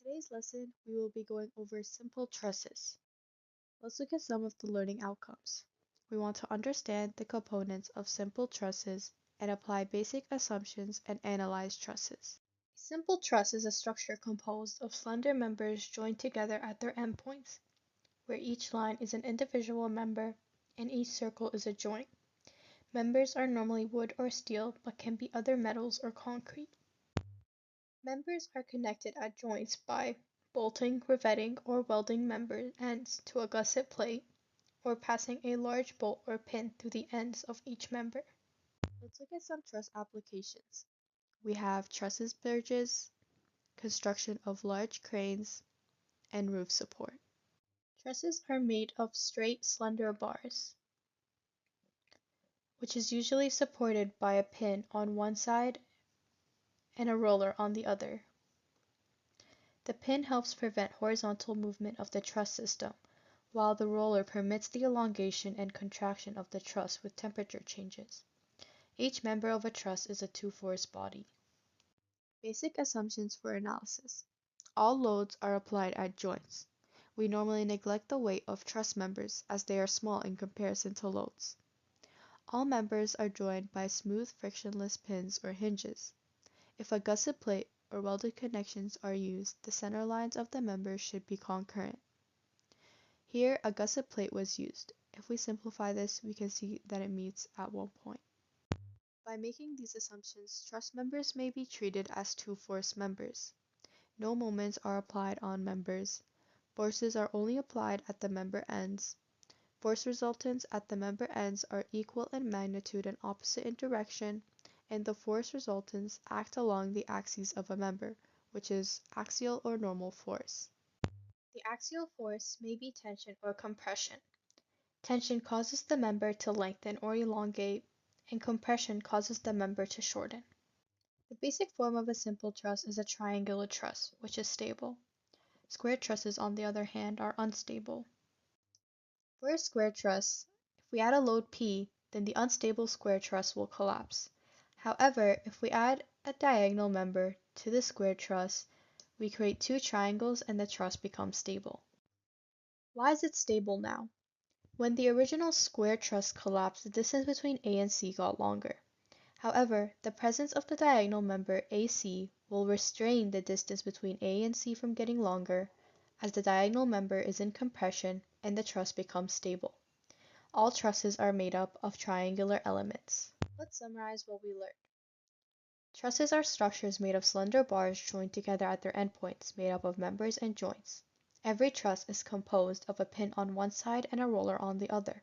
today's lesson, we will be going over simple trusses. Let's look at some of the learning outcomes. We want to understand the components of simple trusses and apply basic assumptions and analyze trusses. A simple truss is a structure composed of slender members joined together at their endpoints, where each line is an individual member and each circle is a joint. Members are normally wood or steel, but can be other metals or concrete. Members are connected at joints by bolting, riveting, or welding member ends to a gusset plate, or passing a large bolt or pin through the ends of each member. Let's look at some truss applications. We have trusses bridges, construction of large cranes, and roof support. Trusses are made of straight, slender bars, which is usually supported by a pin on one side and a roller on the other. The pin helps prevent horizontal movement of the truss system, while the roller permits the elongation and contraction of the truss with temperature changes. Each member of a truss is a two-force body. Basic assumptions for analysis. All loads are applied at joints. We normally neglect the weight of truss members as they are small in comparison to loads. All members are joined by smooth frictionless pins or hinges. If a gusset plate or welded connections are used, the center lines of the members should be concurrent. Here, a gusset plate was used. If we simplify this, we can see that it meets at one point. By making these assumptions, truss members may be treated as two-force members. No moments are applied on members. Forces are only applied at the member ends. Force resultants at the member ends are equal in magnitude and opposite in direction, and the force resultants act along the axes of a member, which is axial or normal force. The axial force may be tension or compression. Tension causes the member to lengthen or elongate, and compression causes the member to shorten. The basic form of a simple truss is a triangular truss, which is stable. Square trusses, on the other hand, are unstable. For a square truss, if we add a load P, then the unstable square truss will collapse. However, if we add a diagonal member to the square truss, we create two triangles and the truss becomes stable. Why is it stable now? When the original square truss collapsed, the distance between A and C got longer. However, the presence of the diagonal member AC will restrain the distance between A and C from getting longer, as the diagonal member is in compression and the truss becomes stable. All trusses are made up of triangular elements. Let's summarize what we learned. Trusses are structures made of slender bars joined together at their endpoints, made up of members and joints. Every truss is composed of a pin on one side and a roller on the other.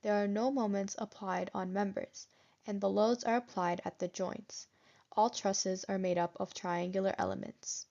There are no moments applied on members, and the loads are applied at the joints. All trusses are made up of triangular elements.